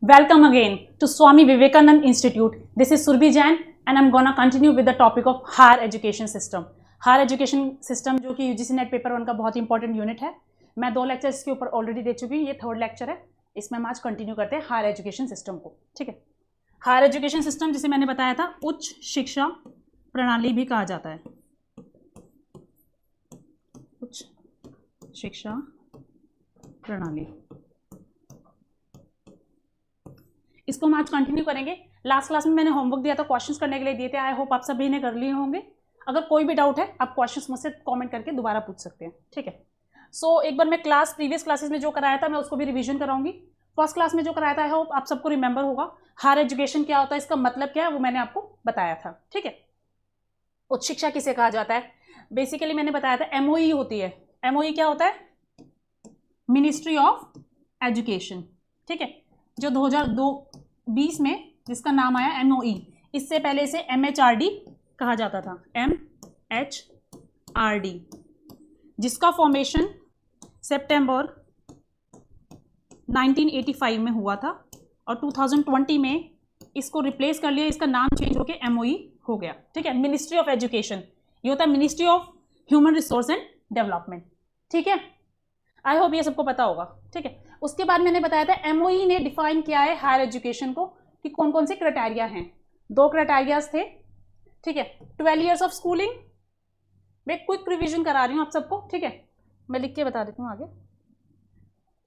Welcome again to Swami Vivekanand Institute. This is Surbhi Jain and I'm gonna continue with the topic of higher education system. Higher education system जो कि UGC net paper 1 का बहुत important unit है. मैं 2 lecture इसके ऊपर already दे चुकी हूँ. ये 3rd लेक्चर है. इसमें हम आज कंटिन्यू करते हैं हायर एजुकेशन सिस्टम को. ठीक है. हायर एजुकेशन सिस्टम जिसे मैंने बताया था उच्च शिक्षा प्रणाली भी कहा जाता है. उच्च शिक्षा प्रणाली, इसको हम आज कंटिन्यू करेंगे. लास्ट क्लास में मैंने होमवर्क दिया था, क्वेश्चंस करने के लिए दिए थे. आई होप आप सभी ने कर लिए होंगे. अगर कोई भी डाउट है आप क्वेश्चंस मुझसे कमेंट करके दोबारा पूछ सकते हैं. ठीक है. सो एक बार मैं प्रीवियस क्लासेस में जो कराया था मैं उसको भी रिवीजन कराऊंगी. फर्स्ट क्लास में जो कराया था आई होप आप सबको रिमेंबर होगा. हायर एजुकेशन क्या होता है, इसका मतलब क्या है, वो मैंने आपको बताया था. ठीक है. उच्च शिक्षा किसे कहा जाता है, बेसिकली मैंने बताया था एमओई होती है. एमओई क्या होता है, मिनिस्ट्री ऑफ एजुकेशन. ठीक है. जो 2020 में जिसका नाम आया एमओई, इससे पहले इसे एमएचआरडी कहा जाता था. एमएचआरडी, जिसका फॉर्मेशन सितंबर 1985 में हुआ था और 2020 में इसको रिप्लेस कर लिया. इसका नाम चेंज होकर एमओई हो गया. ठीक है. मिनिस्ट्री ऑफ एजुकेशन, ये होता है ministry of human resource and development. ठीक है. आई होप ये सबको पता होगा. ठीक है. उसके बाद मैंने बताया था एमओई ने डिफाइन किया है हायर एजुकेशन को कि कौन कौन से क्राइटेरिया हैं. 2 क्राइटेरियाज थे. ठीक है. 12 इयर्स ऑफ स्कूलिंग, मैं क्विक रिवीजन करा रही हूँ आप सबको. ठीक है. मैं लिख के बता देती हूँ आगे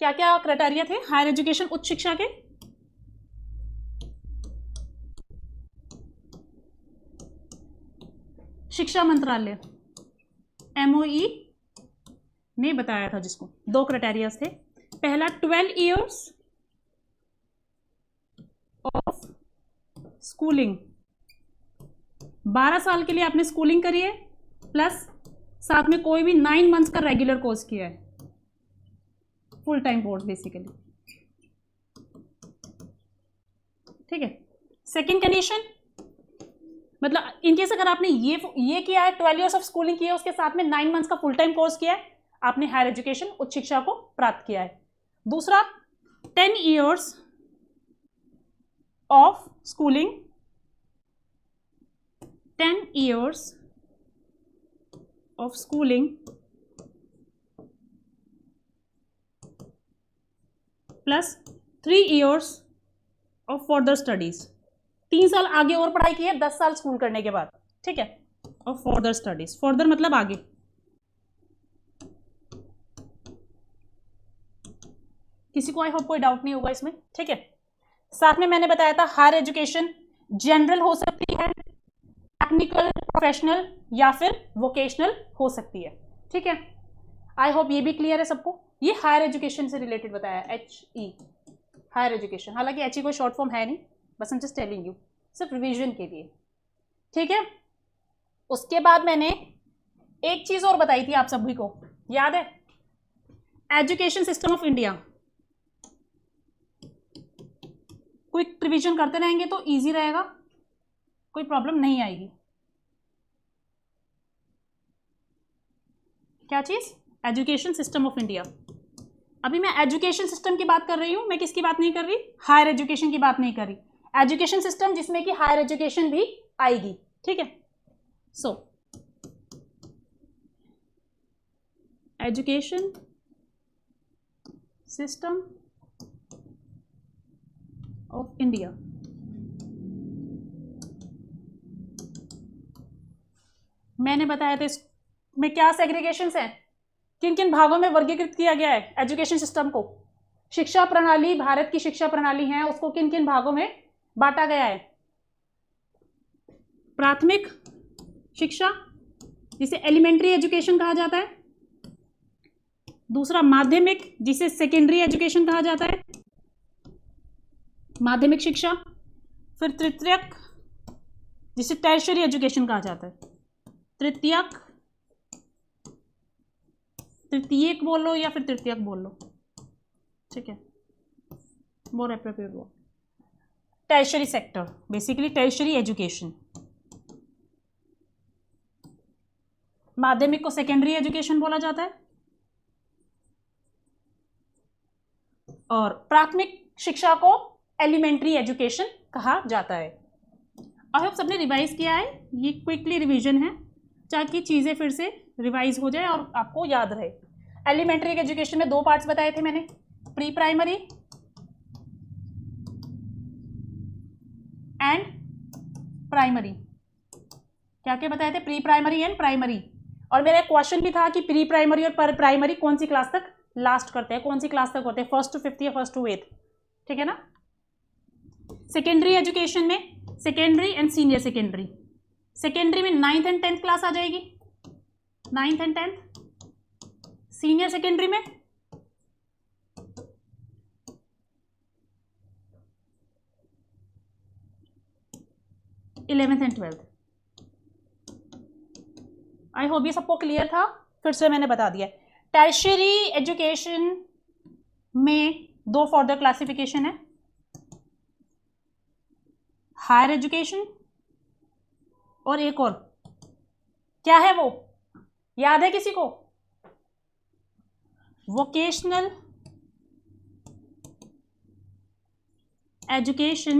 क्या क्या क्राइटेरिया थे हायर एजुकेशन उच्च शिक्षा के. शिक्षा मंत्रालय एमओई ने बताया था, जिसको 2 क्राइटेरिया थे. पहला 12 इयर्स ऑफ स्कूलिंग, 12 साल के लिए आपने स्कूलिंग करी है, प्लस साथ में कोई भी 9 मंथ्स का रेगुलर कोर्स किया है, फुल टाइम कोर्स बेसिकली. ठीक है. सेकेंड कंडीशन, मतलब इनकेस अगर आपने ये किया है, 12 इयर्स ऑफ स्कूलिंग किया है, उसके साथ में 9 मंथ्स का फुल टाइम कोर्स किया है, आपने हायर एजुकेशन उच्च शिक्षा को प्राप्त किया है. दूसरा 10 years of schooling, 10 years of schooling plus 3 years of further studies. 3 साल आगे और पढ़ाई की है 10 साल स्कूल करने के बाद. ठीक है. और फर्दर स्टडीज, फर्दर मतलब आगे. किसी को आई होप कोई डाउट नहीं होगा इसमें. ठीक है. साथ में मैंने बताया था हायर एजुकेशन जनरल हो सकती है, टेक्निकल, प्रोफेशनल या फिर वोकेशनल हो सकती है. ठीक है. आई होप ये भी क्लियर है सबको. ये हायर एजुकेशन से रिलेटेड बताया, HE हायर एजुकेशन. हालांकि HE कोई शॉर्ट फॉर्म है नहीं, बस I'm just telling you, सिर्फ रिवीजन के लिए. ठीक है. उसके बाद मैंने एक चीज और बताई थी आप सभी को, याद है, education system of India. Quick revision करते रहेंगे तो इजी रहेगा, कोई प्रॉब्लम नहीं आएगी. क्या चीज, एजुकेशन सिस्टम ऑफ इंडिया. अभी मैं एजुकेशन सिस्टम की बात कर रही हूं, मैं किसकी बात नहीं कर रही, हायर एजुकेशन की बात नहीं कर रही. एजुकेशन सिस्टम जिसमें कि हायर एजुकेशन भी आएगी. ठीक है. So education system of India. मैंने बताया था इसमें क्या सेग्रीगेशंस हैं, किन किन भागों में वर्गीकृत किया गया है एजुकेशन सिस्टम को. शिक्षा प्रणाली, भारत की शिक्षा प्रणाली है, उसको किन किन भागों में बांटा गया है. प्राथमिक शिक्षा जिसे एलिमेंट्री एजुकेशन कहा जाता है. दूसरा माध्यमिक जिसे सेकेंडरी एजुकेशन कहा जाता है, माध्यमिक शिक्षा. फिर तृतीयक जिसे टर्शियरी एजुकेशन कहा जाता है. तृतीयक बोल लो या फिर तृतीयक बोल लो. ठीक है. More appropriate word. Tertiary sector, basically tertiary education. माध्यमिक को सेकेंडरी एजुकेशन बोला जाता है और प्राथमिक शिक्षा को एलिमेंट्री एजुकेशन कहा जाता है। आई होप सबने रिवाइज किया है, ये क्विकली रिवीजन है ताकि चीज़ें फिर से रिवाइज हो जाए और आपको याद रहे। एलिमेंट्री एजुकेशन में 2 पार्ट्स बताए थे मैंने, प्री प्राइमरी एंड प्राइमरी। क्या क्या बताए थे? Pre primary and primary. और मेरा एक क्वेश्चन भी था कि प्री प्राइमरी और प्राइमरी कौन सी क्लास तक लास्ट करते हैं, कौन सी क्लास तक होते हैं, 1st to 5th या 1st to 8th, ठीक है ना। सेकेंडरी एजुकेशन में secondary and senior secondary. Secondary में 9th and 10th क्लास आ जाएगी, 9th and 10th। Senior secondary में 11th and 12th। I hope ये सबको क्लियर था, फिर से मैंने बता दिया। टर्शियरी एजुकेशन में 2 फर्दर क्लासिफिकेशन है, हायर एजुकेशन और एक और, क्या है वो, याद है किसी को? Vocational education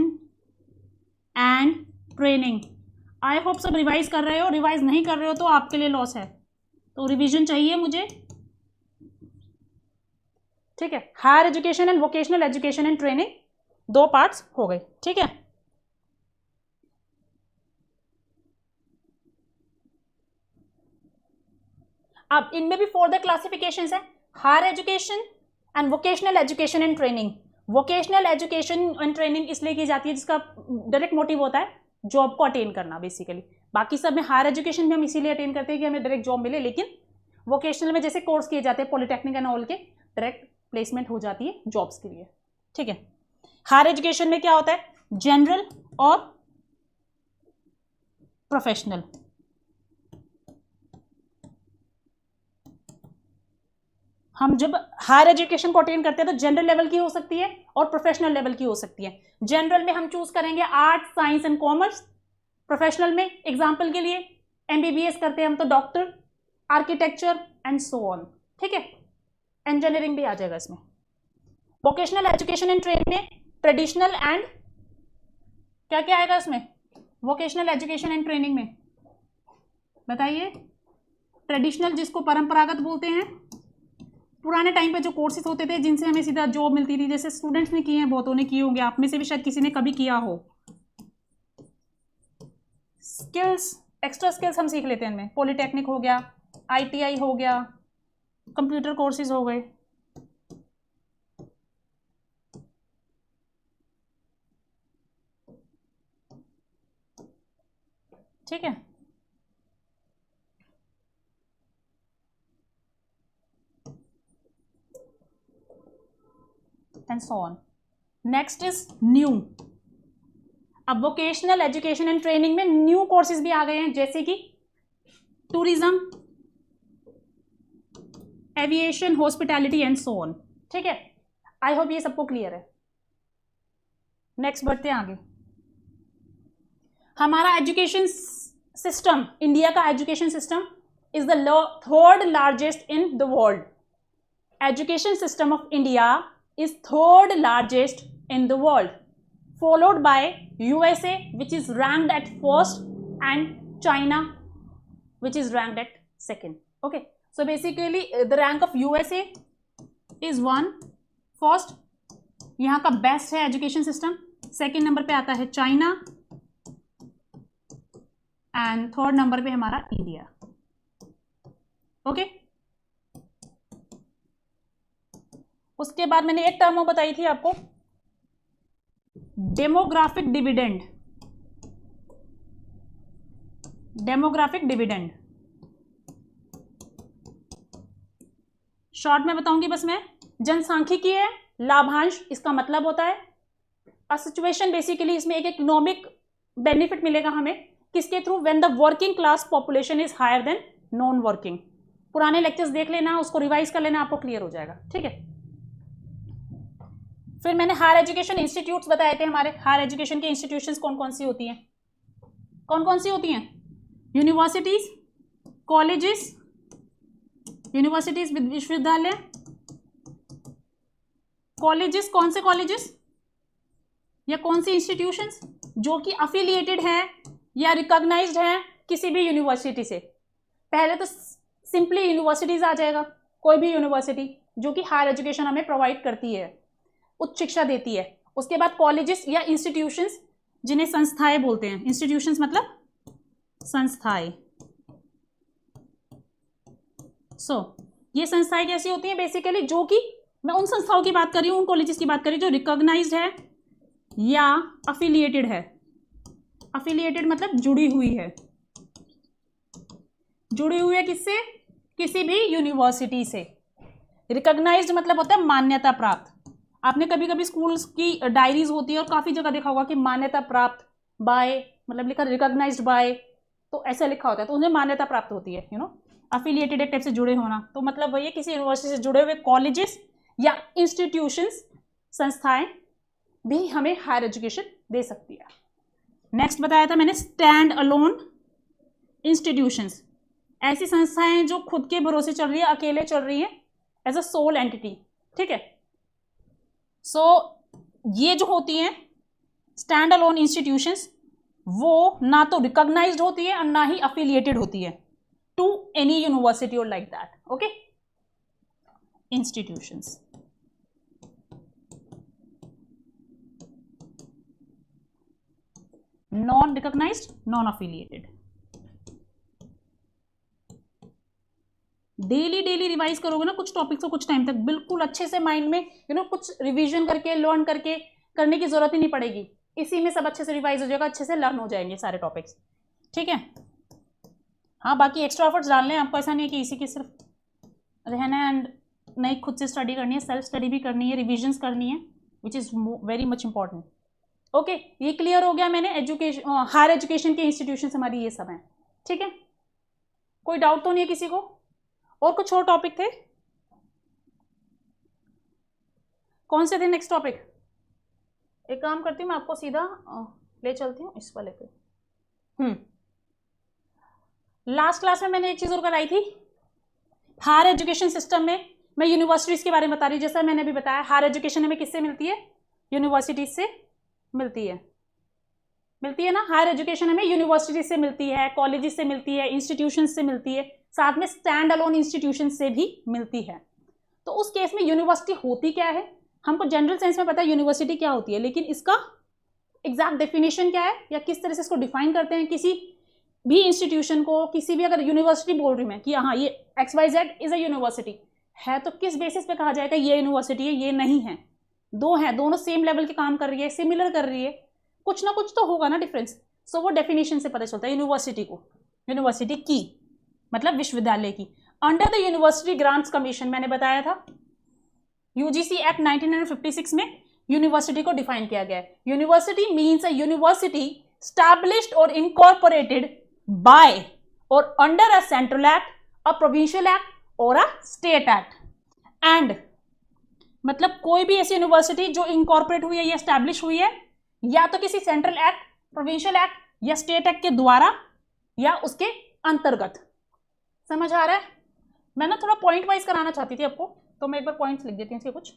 and training. I hope सब रिवाइज कर रहे हो, रिवाइज नहीं कर रहे हो तो आपके लिए लॉस है, तो रिवीजन चाहिए मुझे, ठीक है। Higher education and vocational education and training 2 parts हो गए, ठीक है। अब इनमें भी 4 क्लासिफिकेशंस है, higher education and vocational education and training. Vocational education and training इसलिए की जाती है जिसका डायरेक्ट मोटिव होता है जॉब को अटेन करना बेसिकली। बाकी सब में हायर एजुकेशन में हम इसीलिए अटेन करते हैं कि हमें डायरेक्ट जॉब मिले, लेकिन वोकेशनल में जैसे कोर्स किए जाते हैं पॉलिटेक्निक एंड ऑल के, डायरेक्ट प्लेसमेंट हो जाती है जॉब्स के लिए, ठीक है। हायर एजुकेशन में क्या होता है? जनरल और प्रोफेशनल। हम जब हायर एजुकेशन को अटेन करते हैं तो जनरल लेवल की हो सकती है और प्रोफेशनल लेवल की हो सकती है। जनरल में हम चूज करेंगे arts, science and commerce. Professional में एग्जांपल के लिए एमबीबीएस करते हैं हम तो doctor, architecture and so on, ठीक है। इंजीनियरिंग भी आ जाएगा इसमें। वोकेशनल एजुकेशन एंड ट्रेनिंग में ट्रेडिशनल एंड क्या क्या आएगा इसमें? वोकेशनल एजुकेशन एंड ट्रेनिंग में बताइए। ट्रेडिशनल जिसको परंपरागत बोलते हैं, पुराने टाइम पे जो कोर्सेज होते थे जिनसे हमें सीधा जॉब मिलती थी, जैसे स्टूडेंट्स ने किए हैं, बहुतों ने किए होंगे, आप में से भी शायद किसी ने कभी किया हो। स्किल्स, एक्स्ट्रा स्किल्स हम सीख लेते हैं इनमें, पॉलिटेक्निक हो गया, आईटीआई हो गया, कंप्यूटर कोर्सेज हो गए, ठीक है। And so on. Next is new. अब वोकेशनल एजुकेशन एंड ट्रेनिंग में न्यू कोर्सेज भी आ गए हैं, जैसे कि tourism, aviation, hospitality and so on, ठीक है। आई होप ये सबको क्लियर है। नेक्स्ट बढ़ते हैं आगे। हमारा एजुकेशन सिस्टम, इंडिया का education system is the 3rd largest in the world. Education system of India is 3rd largest in the world, followed by USA which is ranked at 1st and China which is ranked at 2nd. Okay, so basically the rank of USA is 1, 1st यहाँ का best है education system, 2nd number पे आता है China and 3rd number पे हमारा India. Okay, उसके बाद मैंने एक टर्म बताई थी आपको, demographic dividend. Demographic dividend short में बताऊंगी बस मैं। जनसांख्यिकीय लाभांश इसका मतलब होता है अ सिचुएशन, बेसिकली इसमें एक इकोनॉमिक बेनिफिट मिलेगा हमें, किसके through? When the working class population is higher than non working. पुराने लेक्चर्स देख लेना, उसको रिवाइज कर लेना, आपको क्लियर हो जाएगा, ठीक है। फिर मैंने हायर एजुकेशन इंस्टीट्यूट्स बताए थे। हमारे हायर एजुकेशन के इंस्टीट्यूशंस कौन कौन सी होती हैं? कौन कौन सी होती हैं? यूनिवर्सिटीज, कॉलेजेस, यूनिवर्सिटीज विश्वविद्यालय, कॉलेजेस, कौन से कॉलेजेस? या कौन सी इंस्टीट्यूशंस जो कि अफिलिएटेड है या रिकॉग्नाइज्ड है किसी भी यूनिवर्सिटी से। पहले तो सिंपली यूनिवर्सिटीज आ जाएगा, कोई भी यूनिवर्सिटी जो कि हायर एजुकेशन हमें प्रोवाइड करती है, उच्च शिक्षा देती है। उसके बाद कॉलेजेस या इंस्टीट्यूशंस जिन्हें संस्थाएं बोलते हैं, इंस्टीट्यूशंस मतलब संस्थाएं। ये संस्थाएं कैसी होती हैं बेसिकली, जो कि मैं उन संस्थाओं की बात कर रही हूँ, उन कॉलेजेस की बात कर रही हूँ जो रिकॉग्नाइज्ड है या अफिलिएटेड है। अफिलिएटेड मतलब जुड़ी हुई है। जुड़ी हुई है किससे? किसी भी यूनिवर्सिटी से। रिकॉग्नाइज्ड मतलब होता है मान्यता प्राप्त। आपने कभी कभी स्कूल्स की डायरीज होती है और काफी जगह देखा होगा कि मान्यता प्राप्त बाय, मतलब लिखा रिकॉग्नाइज्ड बाय, तो ऐसा लिखा होता है, तो उन्हें मान्यता प्राप्त होती है। अफिलिएटेड एक टाइप से जुड़े होना, तो मतलब वही है किसी यूनिवर्सिटी से जुड़े हुए कॉलेजेस या इंस्टीट्यूशंस, संस्थाएं भी हमें हायर एजुकेशन दे सकती है। नेक्स्ट बताया था मैंने स्टैंड अलोन इंस्टीट्यूशंस, ऐसी संस्थाएं जो खुद के भरोसे चल रही है, अकेले चल रही है, एज अ सोल एंटिटी। ठीक है, ये जो होती हैं स्टैंड अलोन इंस्टीट्यूशंस, वो ना तो रिकॉग्नाइज्ड होती है और ना ही अफिलिएटेड होती है टू एनी यूनिवर्सिटी और like that. Okay, institutions. Non recognized, non affiliated. Daily revise करोगे ना कुछ टॉपिक्स को कुछ टाइम तक, बिल्कुल अच्छे से माइंड में कुछ रिवीजन करके लर्न करके करने की जरूरत ही नहीं पड़ेगी, इसी में सब अच्छे से रिवाइज हो जाएगा, अच्छे से लर्न हो जाएंगे सारे टॉपिक्स। ठीक है, हाँ बाकी एक्स्ट्रा एफर्ट्स डालने हैं आपको, ऐसा नहीं है कि इसी की सिर्फ रहना है एंड नहीं, खुद से स्टडी करनी है, सेल्फ स्टडी भी करनी है, रिविजन्स करनी है, which is very much important. Okay, ये क्लियर हो गया मैंने एजुकेशन, हायर एजुकेशन के इंस्टीट्यूशन हमारी ये सब हैं। ठीक है, कोई डाउट तो नहीं है किसी को? और कुछ और टॉपिक थे? कौन से थे नेक्स्ट टॉपिक? एक काम करती हूँ, मैं आपको सीधा ले चलती हूँ इस वाले पे। लास्ट क्लास में मैंने एक चीज और कराई थी, हायर एजुकेशन सिस्टम में मैं यूनिवर्सिटीज के बारे में बता रही हूँ। जैसा मैंने अभी बताया, हायर एजुकेशन हमें किससे मिलती है? यूनिवर्सिटीज से मिलती है ना। हायर एजुकेशन हमें यूनिवर्सिटीज से मिलती है, कॉलेजेस से मिलती है, इंस्टीट्यूशन से मिलती है, साथ में स्टैंड अलोन इंस्टीट्यूशन से भी मिलती है। तो उस केस में यूनिवर्सिटी होती क्या है? हमको जनरल सेंस में पता है यूनिवर्सिटी क्या होती है, लेकिन इसका एग्जैक्ट डेफिनेशन क्या है या किस तरह से इसको डिफाइन करते हैं किसी भी इंस्टीट्यूशन को, किसी भी, अगर यूनिवर्सिटी बोल रही मैं कि हाँ ये XYZ इज अ यूनिवर्सिटी है, तो किस बेसिस पे कहा जाएगा ये यूनिवर्सिटी है, ये नहीं है? दो है, दोनों सेम लेवल के काम कर रही है, सिमिलर कर रही है, कुछ ना कुछ तो होगा ना डिफरेंस। सो वो डेफिनेशन से पता चलता है यूनिवर्सिटी को। यूनिवर्सिटी की मतलब विश्वविद्यालय की। Under the university grants commission, मैंने बताया था UGC एक्ट 1956 में यूनिवर्सिटी को डिफाइन किया गया है। University means a university established or incorporated by or under a central act, a provincial act or a state act, and मतलब कोई भी ऐसी यूनिवर्सिटी जो इनकॉर्पोरेट हुई है या स्टैब्लिश हुई है या तो किसी सेंट्रल एक्ट, प्रोविंशियल एक्ट या स्टेट एक्ट के द्वारा या उसके अंतर्गत। समझ आ रहा है? मैं ना थोड़ा पॉइंट वाइज कराना चाहती थी आपको, तो मैं एक बार पॉइंट्स लिख देती हूँ इसके कुछ।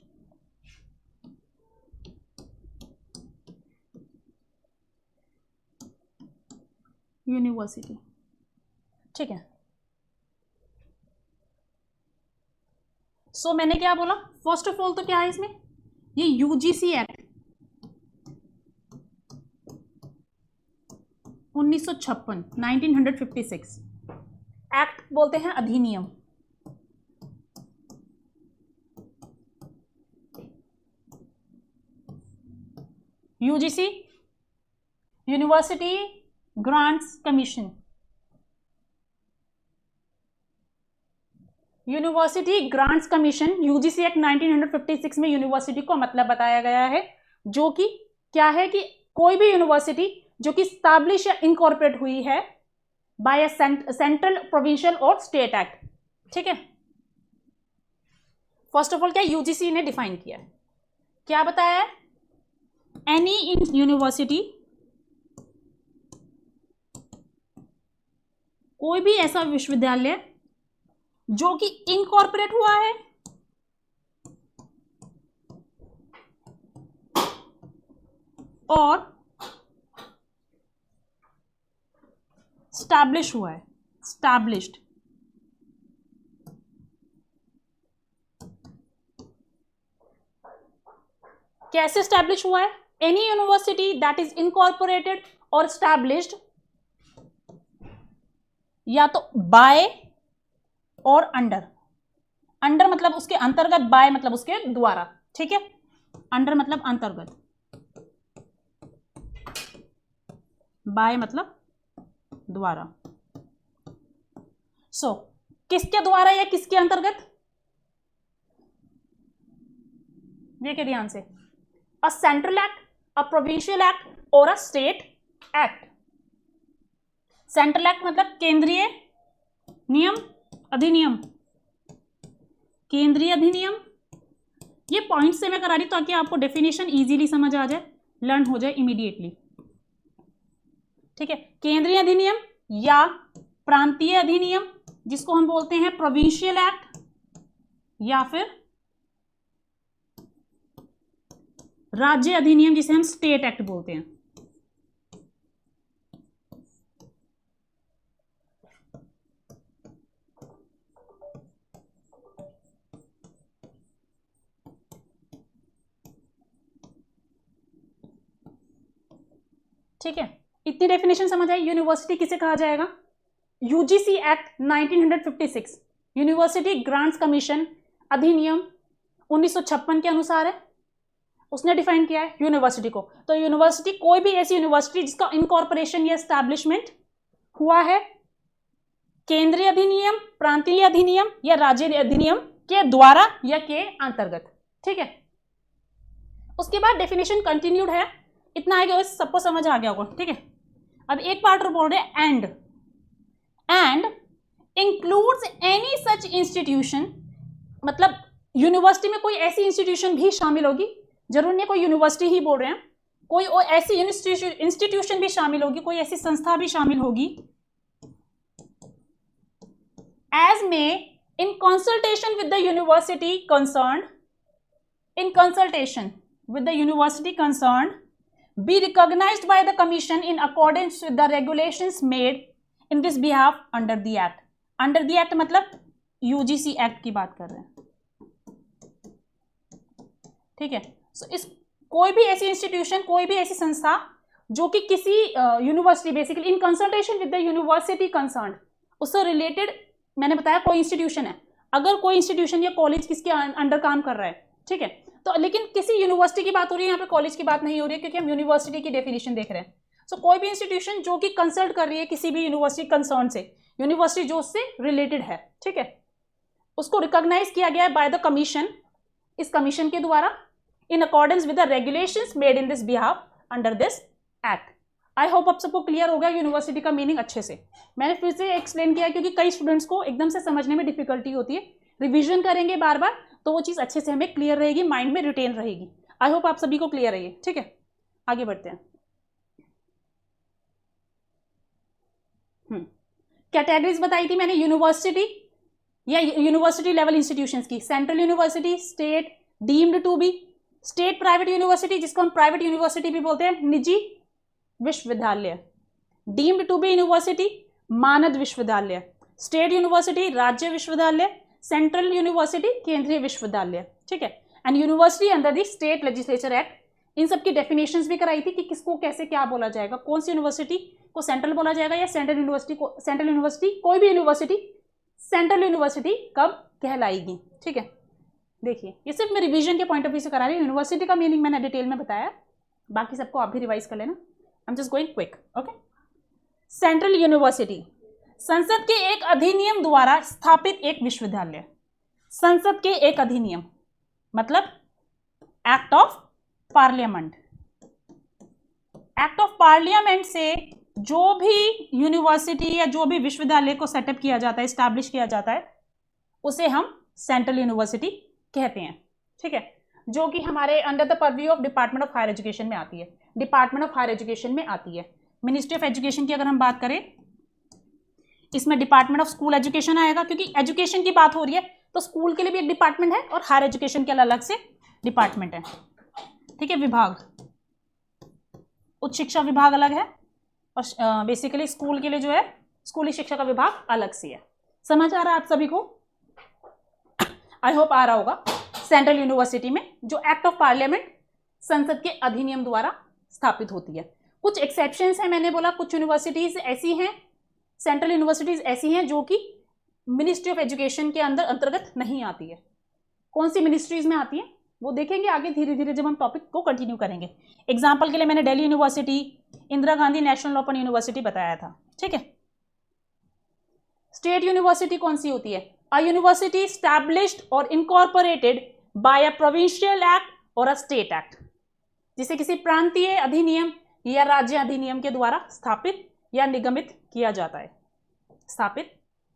यूनिवर्सिटी, ठीक है। सो मैंने क्या बोला? फर्स्ट ऑफ ऑल तो क्या है इसमें, ये UGC एक्ट 1956, 1956 एक्ट बोलते हैं, अधिनियम। UGC university grants commission, university grants commission, UGC act 1956 में यूनिवर्सिटी को मतलब बताया गया है, जो कि क्या है कि कोई भी यूनिवर्सिटी जो कि स्टैब्लिश या इनकॉर्पोरेट हुई है बाय अ सेंट्रल, प्रोविंशियल और स्टेट एक्ट। ठीक है, फर्स्ट ऑफ ऑल क्या UGC ने डिफाइन किया है, क्या बताया है? एनी यूनिवर्सिटी, कोई भी ऐसा विश्वविद्यालय जो कि इनकॉर्पोरेट हुआ है और स्टैब्लिश हुआ है, स्टैब्लिश्ड। कैसे स्टैब्लिश हुआ है? Any university that is incorporated और स्टैब्लिश्ड या तो बाय और अंडर। अंडर मतलब उसके अंतर्गत, बाय मतलब उसके द्वारा, ठीक है। अंडर मतलब अंतर्गत, बाय मतलब द्वारा। सो किसके द्वारा या किसके अंतर्गत? देखिए ध्यान से, a central act, a provincial act और a state act. Central act मतलब केंद्रीय नियम, अधिनियम, केंद्रीय अधिनियम। ये पॉइंट से मैं करा रही ताकि आपको डेफिनेशन इजीली समझ आ जाए, लर्न हो जाए इमीडिएटली, ठीक है। केंद्रीय अधिनियम या प्रांतीय अधिनियम जिसको हम बोलते हैं प्रोविंशियल एक्ट, या फिर राज्य अधिनियम जिसे हम स्टेट एक्ट बोलते हैं। ठीक है, इतनी डेफिनेशन समझ आई। यूनिवर्सिटी किसे कहा जाएगा? UGC act 1956 university grants commission अधिनियम 1956 के अनुसार है, उसने डिफाइन किया है यूनिवर्सिटी को। तो यूनिवर्सिटी कोई भी ऐसी यूनिवर्सिटी जिसका इनकॉर्पोरेशन या एस्टैब्लिशमेंट हुआ है केंद्रीय अधिनियम, प्रांतीय अधिनियम या राज्य अधिनियम के द्वारा या के अंतर्गत, ठीक है। उसके बाद डेफिनेशन कंटिन्यूड है, इतना आएगा सबको समझ आ गया होगा, ठीक है। अब एक पार्ट बोल रहे हैं and includes any such institution, मतलब यूनिवर्सिटी में कोई ऐसी इंस्टीट्यूशन भी शामिल होगी, जरूर नहीं कोई यूनिवर्सिटी ही बोल रहे हैं, कोई ऐसी इंस्टीट्यूशन भी शामिल होगी, कोई ऐसी संस्था भी शामिल होगी, as may in consultation with the university concerned, in consultation with the university concerned, be recognized by the commission in accordance with the regulations made in this behalf under the act. Under the act मतलब UGC act की बात कर रहे हैं, ठीक है। so, इस कोई भी ऐसी इंस्टीट्यूशन, कोई भी ऐसी संस्था जो कि किसी university basically in consultation with the university concerned, उससे रिलेटेड, मैंने बताया कोई इंस्टीट्यूशन है, अगर कोई इंस्टीट्यूशन या कॉलेज किसके अंडर काम कर रहा है, ठीक है, तो लेकिन किसी यूनिवर्सिटी की बात हो रही है, यहाँ पे कॉलेज की बात नहीं हो रही है क्योंकि हम यूनिवर्सिटी की डेफिनेशन देख रहे हैं। सो कोई भी इंस्टीट्यूशन जो कि कंसल्ट कर रही है किसी भी यूनिवर्सिटी कंसर्न से, यूनिवर्सिटी जो उससे रिलेटेड है, ठीक है, उसको रिकॉग्नाइज किया गया है बाय द कमीशन, इस कमीशन के द्वारा, in accordance with the regulations made in this behalf under this act. I hope आप सबको क्लियर हो गया यूनिवर्सिटी का मीनिंग अच्छे से। मैंने फिर से एक्सप्लेन किया क्योंकि कई स्टूडेंट्स को एकदम से समझने में डिफिकल्टी होती है, रिविजन करेंगे बार बार तो वो चीज़ अच्छे से हमें क्लियर रहेगी, माइंड में रिटेन रहेगी। आई होप आप सभी को क्लियर है, ठीक है। आगे बढ़ते हैं। कैटेगरीज बताई थी मैंने यूनिवर्सिटी या यूनिवर्सिटी लेवल इंस्टीट्यूशंस की, central university, state, deemed to be, state private university जिसको हम प्राइवेट यूनिवर्सिटी भी बोलते हैं, निजी विश्वविद्यालय, डीम्ड टू बी यूनिवर्सिटी, मानद विश्वविद्यालय, स्टेट यूनिवर्सिटी, राज्य विश्वविद्यालय, सेंट्रल यूनिवर्सिटी, केंद्रीय विश्वविद्यालय, ठीक है। And university under the state legislature act, इन सब की डेफिनेशंस भी कराई थी कि किसको कैसे क्या बोला जाएगा, कौन सी यूनिवर्सिटी को सेंट्रल बोला जाएगा या सेंट्रल यूनिवर्सिटी को, सेंट्रल यूनिवर्सिटी कोई भी यूनिवर्सिटी सेंट्रल यूनिवर्सिटी कब कहलाएगी, ठीक है। देखिए ये सिर्फ मैं रिवीजन के पॉइंट ऑफ व्यू से करा रही हूँ, यूनिवर्सिटी का मीनिंग मैंने डिटेल में बताया, बाकी सबको आप भी रिवाइज कर लेना, I am just going quick, okay. Central university संसद के एक अधिनियम द्वारा स्थापित एक विश्वविद्यालय, संसद के एक अधिनियम मतलब act of parliament, act of parliament से जो भी यूनिवर्सिटी या जो भी विश्वविद्यालय को सेटअप किया जाता है, स्टैब्लिश किया जाता है, उसे हम सेंट्रल यूनिवर्सिटी कहते हैं, ठीक है, जो कि हमारे under the purview of department of higher education में आती है, डिपार्टमेंट ऑफ हायर एजुकेशन में आती है। मिनिस्ट्री ऑफ एजुकेशन की अगर हम बात करें, इसमें डिपार्टमेंट ऑफ स्कूल एजुकेशन आएगा, क्योंकि एजुकेशन की बात हो रही है तो स्कूल के लिए भी एक डिपार्टमेंट है और हायर एजुकेशन के अलग से डिपार्टमेंट है, ठीक है, विभाग। उच्च शिक्षा विभाग अलग है और बेसिकली स्कूल के लिए जो है स्कूली शिक्षा का विभाग अलग से है। समझ आ रहा है आप सभी को? आई होप आ रहा होगा। सेंट्रल यूनिवर्सिटी में जो एक्ट ऑफ पार्लियामेंट संसद के अधिनियम द्वारा स्थापित होती है। कुछ एक्सेप्शंस हैं, मैंने बोला कुछ यूनिवर्सिटीज ऐसी हैं, सेंट्रल यूनिवर्सिटीज ऐसी हैं जो कि मिनिस्ट्री ऑफ एजुकेशन के अंतर्गत नहीं आती है। कौन सी मिनिस्ट्रीज में आती है वो देखेंगे आगे धीरे धीरे जब हम टॉपिक को कंटिन्यू करेंगे। एग्जाम्पल के लिए मैंने Delhi university, Indira Gandhi national open university बताया था, ठीक है। स्टेट यूनिवर्सिटी कौन सी होती है? अ यूनिवर्सिटी स्टैब्लिश्ड और incorporated by a provincial act और अ स्टेट एक्ट, जिसे किसी प्रांतीय अधिनियम या राज्य अधिनियम के द्वारा स्थापित या निगमित किया जाता है। स्थापित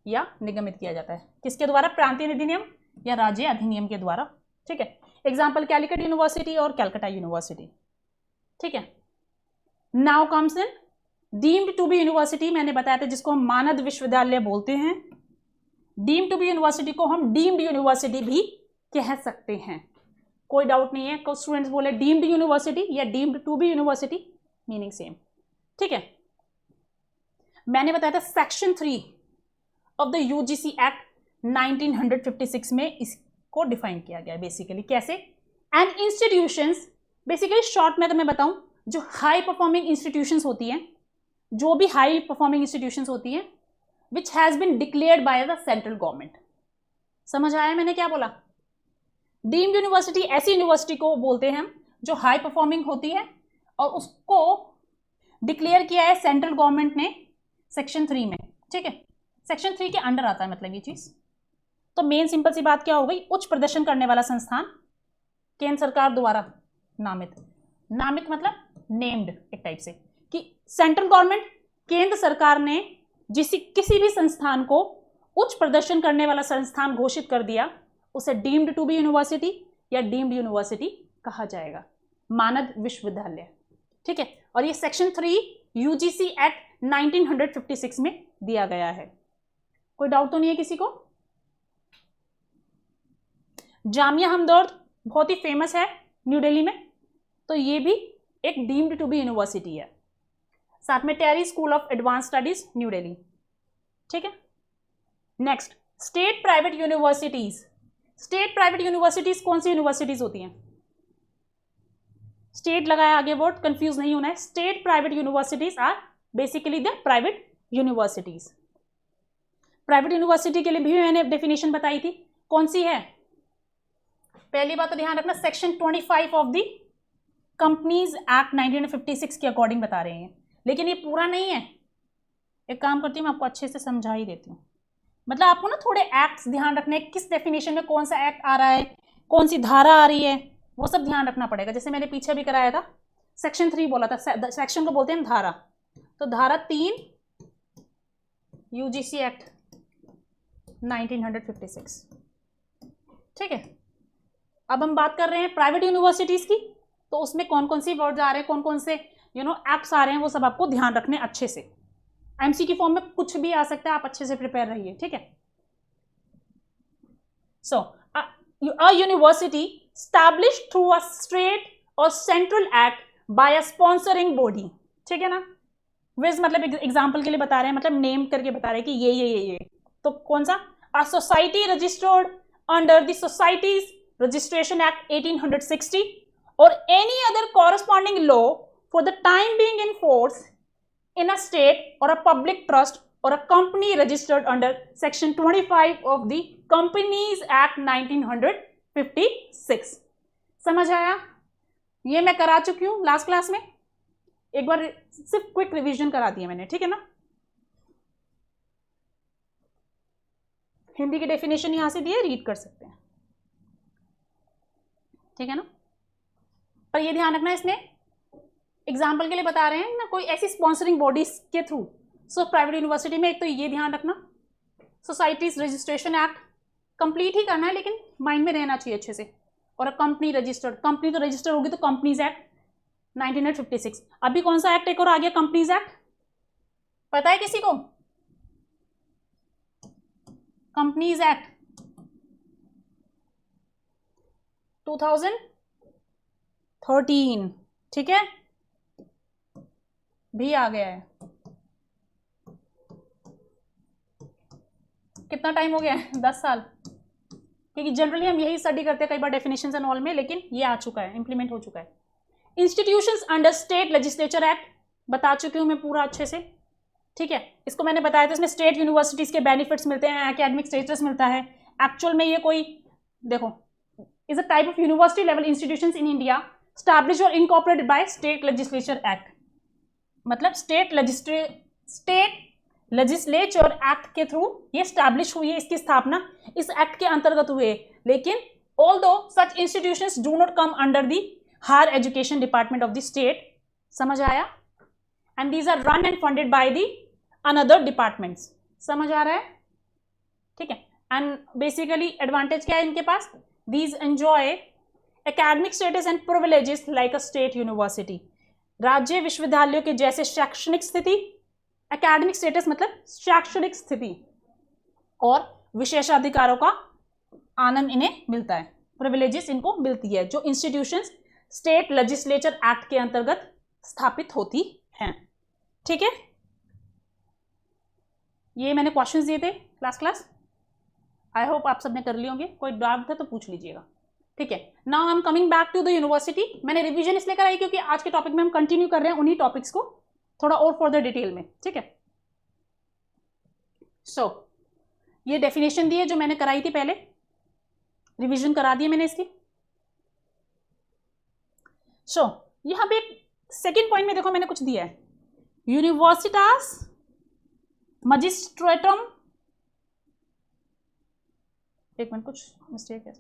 या निगमित किया जाता है किसके द्वारा? प्रांतीय अधिनियम या राज्य अधिनियम के द्वारा, ठीक है। एग्जाम्पल कैलिकट यूनिवर्सिटी और कैलकाटा यूनिवर्सिटी, ठीक है। Now comes in deemed to be university, मैंने बताया था जिसको हम मानद विश्वविद्यालय बोलते हैं। डीम्ड टू बी यूनिवर्सिटी को हम डीम्ड यूनिवर्सिटी भी कह सकते हैं, कोई डाउट नहीं है। कुछ स्टूडेंट्स बोले डीम्ड यूनिवर्सिटी या deemed to be university, meaning same, ठीक है। मैंने बताया था section 3 of the UGC act 1956 में इसको डिफाइन किया गया है। बेसिकली कैसे? एंड इंस्टीट्यूशंस, बेसिकली शॉर्ट में तो मैं बताऊं, जो हाई परफॉर्मिंग इंस्टीट्यूशंस होती हैं, जो भी हाई परफॉर्मिंग इंस्टीट्यूशंस होती हैं which has been declared by the central government. समझ आया मैंने क्या बोला? डीम्ड यूनिवर्सिटी ऐसी यूनिवर्सिटी को बोलते हैं जो हाई परफॉर्मिंग होती है और उसको डिक्लेयर किया है सेंट्रल गवर्नमेंट ने सेक्शन 3 में, ठीक है। सेक्शन 3 के अंडर आता है मतलब ये चीज। तो मेन सिंपल सी बात क्या हो गई? उच्च प्रदर्शन करने वाला संस्थान केंद्र सरकार द्वारा नामित, नामित मतलब नेम्ड एक टाइप से, कि सेंट्रल गवर्नमेंट केंद्र सरकार ने किसी भी संस्थान को उच्च प्रदर्शन करने वाला संस्थान घोषित कर दिया, उसे डीम्ड टू बी यूनिवर्सिटी या डीम्ड यूनिवर्सिटी कहा जाएगा, मानद विश्वविद्यालय, ठीक है। और ये सेक्शन 3 यूजीसी एक्ट 1956 में दिया गया है। कोई डाउट तो नहीं है किसी को? जामिया हमदर्द बहुत ही फेमस है न्यू दिल्ली में, तो ये भी एक डीम्ड टू बी यूनिवर्सिटी है। साथ में TERI school of advance studies new Delhi, ठीक है। Next, state private universities. State private universities कौन सी यूनिवर्सिटीज होती हैं? स्टेट लगाया आगे वर्ड, कंफ्यूज नहीं होना है। State private universities are basically the private universities. Private university के लिए भी मैंने डेफिनेशन बताई थी, कौन सी है? पहली बात तो ध्यान रखना, section 25 of the companies act 1956 के अकॉर्डिंग बता रहे हैं, लेकिन ये पूरा नहीं है। एक काम करती हूँ, मैं आपको अच्छे से समझा ही देती हूँ। मतलब आपको ना थोड़े एक्ट्स ध्यान रखने, किस डेफिनेशन में कौन सा एक्ट आ रहा है, कौन सी धारा आ रही है, वो सब ध्यान रखना पड़ेगा। जैसे मैंने पीछे भी कराया था, सेक्शन 3 बोला था, सेक्शन को बोलते हैं धारा, तो धारा 3 यूजीसी एक्ट 1956, ठीक है। अब हम बात कर रहे हैं प्राइवेट यूनिवर्सिटीज की, तो उसमें कौन कौन सी वर्ड्स आ रहे हैं, कौन कौन से एक्ट्स आ रहे हैं, वो सब आपको ध्यान रखने अच्छे से। एमसी की फॉर्म में कुछ भी आ सकता है, आप अच्छे से प्रिपेयर रहिए, ठीक है। So a university established through a state or central act by a sponsoring body, ठीक है ना। विज मतलब एग्जाम्पल के लिए बता रहे हैं, मतलब नेम करके बता रहे हैं कि ये तो कौन सा? a society registered under the Societies Registration Act 1860 or any other corresponding law for the time being in force in a state or a public trust or a company registered under section 25 of the Companies Act 1956। समझ आया? ये मैं करा चुकी हूं last class में, एक बार सिर्फ क्विक रिवीजन करा दिया मैंने, ठीक है ना। हिंदी की डेफिनेशन यहां से दी है, रीड कर सकते हैं, ठीक है ना। पर ये ध्यान रखना, इसमें एग्जाम्पल के लिए बता रहे हैं ना, कोई ऐसी स्पॉन्सरिंग बॉडीज के थ्रू। सो प्राइवेट यूनिवर्सिटी में एक तो ये ध्यान रखना, सोसाइटीज रजिस्ट्रेशन एक्ट कंप्लीट ही करना है, लेकिन माइंड में रहना चाहिए अच्छे से। और कंपनी रजिस्टर्ड, कंपनी तो रजिस्टर होगी तो कंपनीज एक्ट 1956। अभी कौन सा एक्ट एक और आ गया? कंपनीज एक्ट, पता है किसी को? कंपनीज एक्ट 2013, ठीक है। भी आ गया है। कितना टाइम हो गया है? 10 साल, क्योंकि जनरली हम यही स्टडी करते हैं कई बार डेफिनेशंस एंड ऑल में, लेकिन ये आ चुका है, इंप्लीमेंट हो चुका है। Institutions under state legislature act बता चुकी हूं मैं पूरा अच्छे से, ठीक है। इसको मैंने बताया था, इसमें स्टेट यूनिवर्सिटीज के बेनिफिट्स मिलते हैं, एकेडमिक स्टेटस मिलता है। एक्चुअल में ये कोई देखो is a type of university level institutions in India established और incorporated by state legislature act, मतलब स्टेट लेजिस्लेचर एक्ट के थ्रू ये स्टैब्लिश हुई है, इसकी स्थापना इस एक्ट के अंतर्गत हुई है। लेकिन although such institutions do not come under the higher education department of the state, समझ आया, and these are run and funded by the another departments, समझ आ रहा है, ठीक है। एंड बेसिकली एडवांटेज क्या है इनके पास, these enjoy academic status and privileges like a state university, राज्य विश्वविद्यालयों के जैसे शैक्षणिक स्थिति, एकेडमिक स्टेटस मतलब शैक्षणिक स्थिति, और विशेषाधिकारों का आनंद इन्हें मिलता है, प्रिविलेजेस इनको मिलती है, जो इंस्टीट्यूशंस स्टेट लेजिस्लेचर एक्ट के अंतर्गत स्थापित होती हैं, ठीक है। ये मैंने क्वेश्चंस दिए थे लास्ट क्लास, आई होप आप सबने कर लिए होंगे, कोई डाउट था तो पूछ लीजिएगा, ठीक है। Now I am coming back to the university. मैंने रिवीजन इसलिए कराई क्योंकि आज के टॉपिक में हम कंटिन्यू कर रहे हैं उन्हीं टॉपिक्स को थोड़ा और फर्दर डिटेल में, ठीक है। सो ये डेफिनेशन दी है जो मैंने कराई थी पहले, रिवीजन करा दी है मैंने इसकी। सो यहां पे एक सेकेंड पॉइंट में देखो मैंने कुछ दिया है, यूनिवर्सिटास मजिस्ट्रेटम, एक मिनट कुछ मिस्टेक है,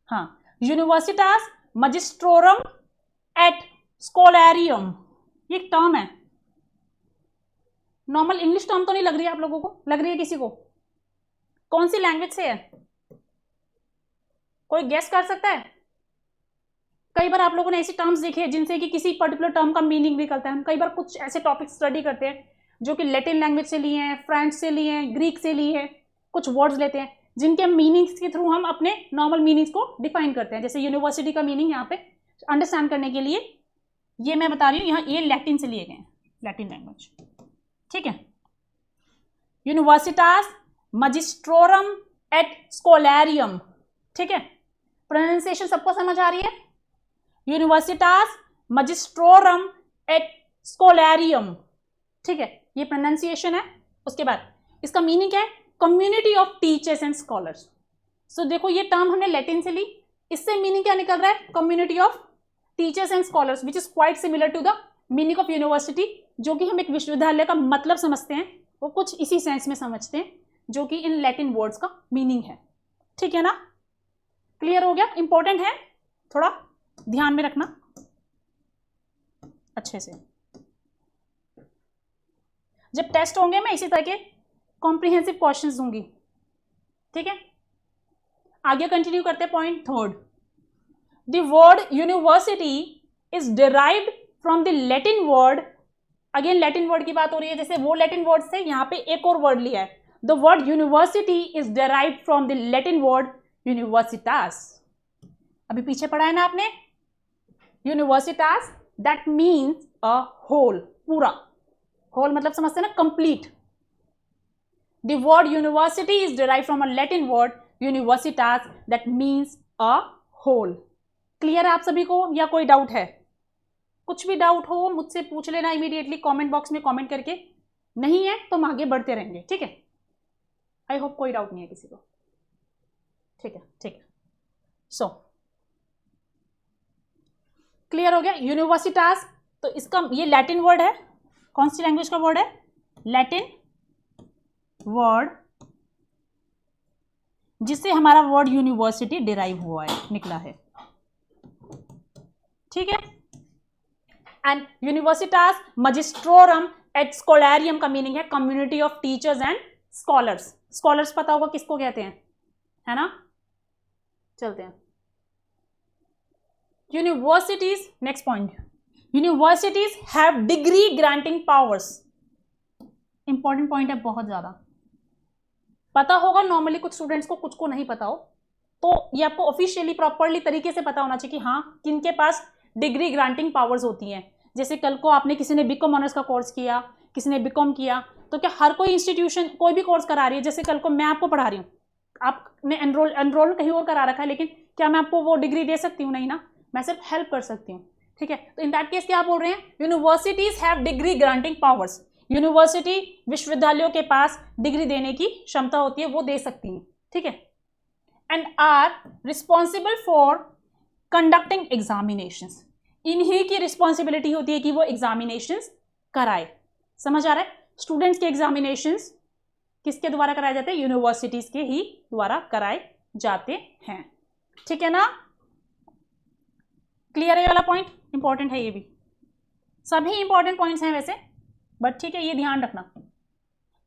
हाँ, यूनिवर्सिटास मजिस्ट्रोरम एट स्कोलैरियम, ये एक टर्म है, नॉर्मल इंग्लिश टर्म तो नहीं लग रही है आप लोगों को, लग रही है किसी को? कौन सी लैंग्वेज से है, कोई गेस कर सकता है? कई बार आप लोगों ने ऐसी टर्म्स देखे हैं जिनसे कि किसी पर्टिकुलर टर्म का मीनिंग निकलता है। हम कई बार कुछ ऐसे टॉपिक स्टडी करते हैं जो कि लैटिन लैंग्वेज से लिए हैं, फ्रेंच से लिए हैं, ग्रीक से लिए हैं, कुछ वर्ड्स लेते हैं जिनके मीनिंग्स के थ्रू हम अपने नॉर्मल मीनिंग्स को डिफाइन करते हैं। जैसे यूनिवर्सिटी का मीनिंग यहाँ पे अंडरस्टैंड करने के लिए ये मैं बता रही हूँ, यहाँ ये लैटिन से लिए गए हैं, लैटिन लैंग्वेज, ठीक है। यूनिवर्सिटास मजिस्ट्रोरम एट स्कोलैरियम, ठीक है, प्रोनाउंसिएशन सबको समझ आ रही है? यूनिवर्सिटास मजिस्ट्रोरम एट स्कोलैरियम, ठीक है, ये प्रोनाउंसिएशन है। उसके बाद इसका मीनिंग क्या है, community of teachers and scholars. So देखो ये टर्म हमने लैटिन से ली, इससे मीनिंग क्या निकल रहा है, community of teachers and scholars, which is quite similar to the meaning of university, जो कि हम एक विश्वविद्यालय का मतलब समझते हैं, वो कुछ इसी सेंस में समझते हैं जो कि इन लैटिन वर्ड्स का मीनिंग है, ठीक है ना, क्लियर हो गया? इंपॉर्टेंट है, थोड़ा ध्यान में रखना अच्छे से। जब टेस्ट होंगे मैं इसी तरह के कॉम्प्रिहेंसिव क्वेश्चंस दूंगी, ठीक है। आगे कंटिन्यू करते हैं, point third, the word university is derived from the Latin word, again Latin word की बात हो रही है, जैसे वो लैटिन वर्ड से यहाँ पे एक और वर्ड लिया है, the word university is derived from the Latin word universitas, अभी पीछे पढ़ा है ना आपने, universitas that means a whole, पूरा, होल मतलब समझते हैं ना, complete. The word university is derived from a Latin word universitas that means a whole. Clear है आप सभी को या कोई डाउट है? कुछ भी डाउट हो मुझसे पूछ लेना इमीडिएटली कमेंट बॉक्स में कमेंट करके, नहीं है तो हम आगे बढ़ते रहेंगे, ठीक है। आई होप कोई डाउट नहीं है किसी को, ठीक है, ठीक है। सो क्लियर हो गया, यूनिवर्सिटास, तो इसका ये लैटिन वर्ड है, कौन सी लैंग्वेज का वर्ड है, लैटिन वर्ड, जिससे हमारा वर्ड यूनिवर्सिटी डिराइव हुआ है, निकला है, ठीक है। एंड यूनिवर्सिटास मजिस्ट्रोरम एट स्कोलैरियम का मीनिंग है community of teachers and scholars. Scholars पता होगा किसको कहते हैं, है ना, चलते हैं। Universities, next point, universities have degree granting powers, important point है, बहुत ज्यादा पता होगा नॉर्मली, कुछ स्टूडेंट्स को, कुछ को नहीं पता हो, तो ये आपको ऑफिशियली प्रॉपरली तरीके से पता होना चाहिए कि हाँ किनके पास डिग्री ग्रांटिंग पावर्स होती हैं। जैसे कल को आपने किसी ने बीकॉम ऑनर्स का कोर्स किया, किसी ने बीकॉम किया, तो क्या हर कोई इंस्टीट्यूशन कोई भी कोर्स करा रही है? जैसे कल को मैं आपको पढ़ा रही हूँ, आपने एनरोल कहीं और करा रखा है, लेकिन क्या मैं आपको वो डिग्री दे सकती हूँ? नहीं ना, मैं सिर्फ हेल्प कर सकती हूँ, ठीक है। तो इन दैट केस क्या बोल रहे हैं? Universities have degree granting powers. University विश्वविद्यालयों के पास डिग्री देने की क्षमता होती है, वो दे सकती है, ठीक है। And are responsible for conducting examinations. इन्हीं की रिस्पॉन्सिबिलिटी होती है कि वो एग्जामिनेशंस कराए। समझ आ रहा है? स्टूडेंट्स के एग्जामिनेशंस किसके द्वारा कराए जाते हैं? यूनिवर्सिटीज के ही द्वारा कराए जाते हैं, ठीक है ना। क्लियर है ये वाला पॉइंट? इंपॉर्टेंट है ये भी, सभी इंपॉर्टेंट पॉइंट्स हैं वैसे, बट ठीक है, ये ध्यान रखना,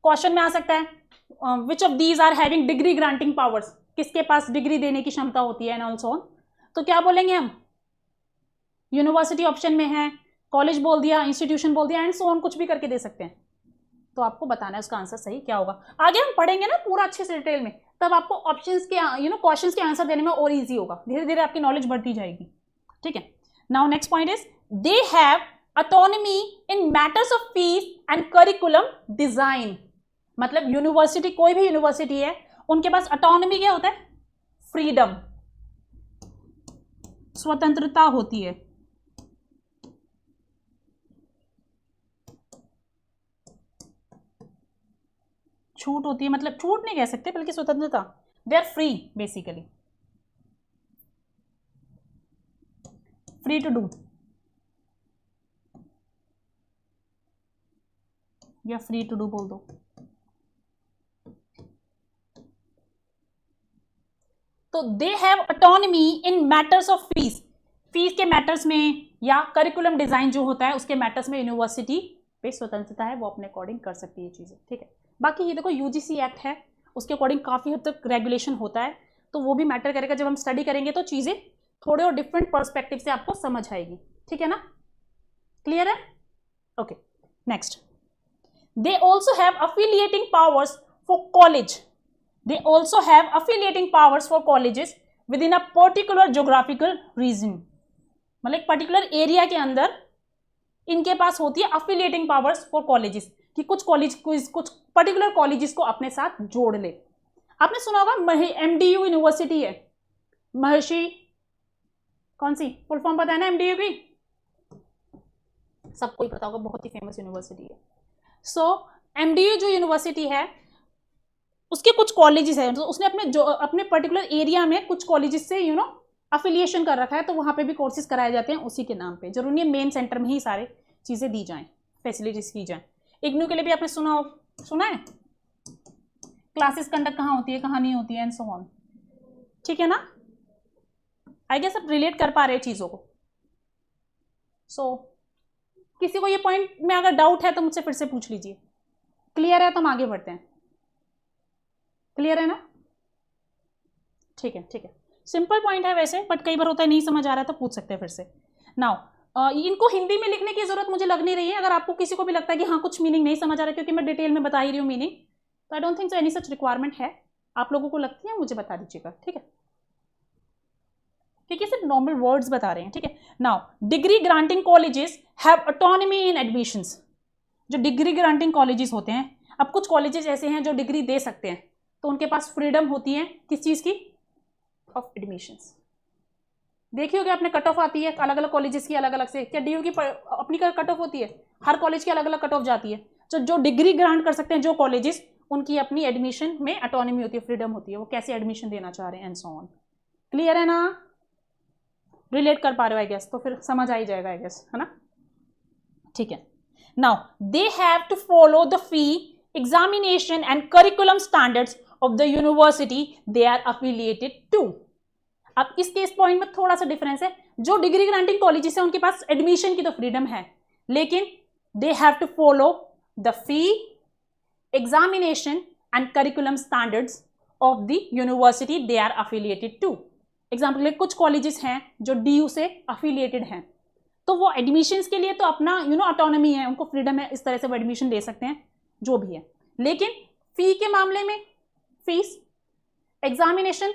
क्वेश्चन में आ सकता है which of these are having degree granting powers, किसके पास डिग्री देने की क्षमता होती है, एंड ऑल्सो ऑन। तो क्या बोलेंगे हम? यूनिवर्सिटी ऑप्शन में है, कॉलेज बोल दिया, इंस्टीट्यूशन बोल दिया, एंड सो ऑन, कुछ भी करके दे सकते हैं। तो आपको बताना है उसका आंसर सही क्या होगा। आगे हम पढ़ेंगे ना पूरा अच्छे से डिटेल में, तब आपको ऑप्शंस के क्वेश्चंस के आंसर देने में और इजी होगा, धीरे धीरे आपकी नॉलेज बढ़ती जाएगी, ठीक है। Now next point is they have autonomy in matters of fees and curriculum design. मतलब यूनिवर्सिटी, कोई भी यूनिवर्सिटी है, उनके पास ऑटोनॉमी क्या होता है? फ्रीडम, स्वतंत्रता होती है। छूट होती है, मतलब छूट नहीं कह सकते बल्कि स्वतंत्रता। They are free, basically free to do, या फ्री टू डू बोल दो। तो they have autonomy in matters of fees, fees के मैटर्स में या करिकुलम डिजाइन जो होता है उसके मैटर्स में यूनिवर्सिटी पे स्वतंत्रता है, वो अपने अकॉर्डिंग कर सकती है चीजें, ठीक है। बाकी ये देखो यूजीसी एक्ट है, उसके अकॉर्डिंग काफी हद तक रेगुलेशन होता है, तो वो भी मैटर करेगा। जब हम स्टडी करेंगे तो चीजें थोड़े और डिफरेंट पर्सपेक्टिव से आपको समझ आएगी, ठीक है ना। क्लियर है? Okay, next, they also have affiliating powers for college. They also have affiliating powers for colleges within a particular geographical region. मतलब एक पर्टिकुलर एरिया के अंदर इनके पास होती है affiliating powers for colleges, कि कुछ पर्टिकुलर कॉलेजेस को अपने साथ जोड़ ले। आपने सुना होगा MDU यूनिवर्सिटी है, महर्षि, कौन सी फुल फॉर्म पता है ना MDU की? सबको ही पता होगा, बहुत ही फेमस यूनिवर्सिटी है। सो MDU जो यूनिवर्सिटी है उसके कुछ कॉलेजेस हैं, तो उसने अपने पर्टिकुलर एरिया में कुछ कॉलेजेस से अफिलिएशन कर रखा है, तो वहां पे भी कोर्सेज कराए जाते हैं उसी के नाम पे। जरूरी नहीं मेन सेंटर में ही सारे चीजें दी जाएं, फैसिलिटीज की जाएं। इग्नू के लिए भी आपने सुना है क्लासेस कंडक्ट कहाँ होती है, कहाँ नहीं होती है, एंड सो ऑन, ठीक है ना। आई गेस आप रिलेट कर पा रहे हैं चीजों को। सो किसी को ये पॉइंट में अगर डाउट है तो मुझसे फिर से पूछ लीजिए। क्लियर है तो हम आगे बढ़ते हैं। क्लियर है ना? ठीक है, ठीक है, सिंपल पॉइंट है वैसे, बट कई बार होता है नहीं समझ आ रहा है तो पूछ सकते हैं फिर से। नाउ इनको हिंदी में लिखने की जरूरत मुझे लग नहीं रही है। अगर आपको किसी को भी लगता है कि हाँ कुछ मीनिंग नहीं समझ आ रहा है, क्योंकि मैं डिटेल में बता ही रही हूँ मीनिंग, तो I don't think so any such requirement है। आप लोगों को लगती है मुझे बता दीजिएगा, ठीक है, क्योंकि सिर्फ नॉर्मल वर्ड्स बता रहे हैं, ठीक है। Now degree granting colleges have autonomy in admissions. जो डिग्री ग्रांटिंग कॉलेजेस होते हैं, अब कुछ कॉलेजेस ऐसे हैं जो डिग्री दे सकते हैं, तो उनके पास फ्रीडम होती है किस चीज की? Of admissions. देखिए होगा आपने, कट ऑफ आती है अलग अलग कॉलेजेस की अलग अलग से। क्या DU की अपनी कट ऑफ होती है? हर कॉलेज की अलग अलग कट ऑफ जाती है। तो जो डिग्री ग्रांट कर सकते हैं जो कॉलेजेस, उनकी अपनी एडमिशन में ऑटोनॉमी होती है, फ्रीडम होती है, वो कैसे एडमिशन देना चाह रहे हैं, एंड सो ऑन। क्लियर है ना? रिलेट कर पा रहे हो आई गेस, तो फिर समझ आ ही जाएगा आई गेस, है ना। ठीक है, now they have to follow the fee, examination and curriculum standards of the university they are affiliated to. अब इस केस पॉइंट में थोड़ा सा डिफरेंस है। जो डिग्री ग्रांटिंग कॉलेजेस है उनके पास एडमिशन की तो फ्रीडम है, लेकिन they have to follow the fee, examination and curriculum standards of the university they are affiliated to. Example के कुछ कॉलेजेस हैं जो DU से अफिलिएटेड हैं, तो वो एडमिशंस के लिए तो अपना ऑटोनॉमी है, उनको फ्रीडम है, इस तरह से वो एडमिशन ले सकते हैं जो भी है। लेकिन फी के मामले में फीस, एग्जामिनेशन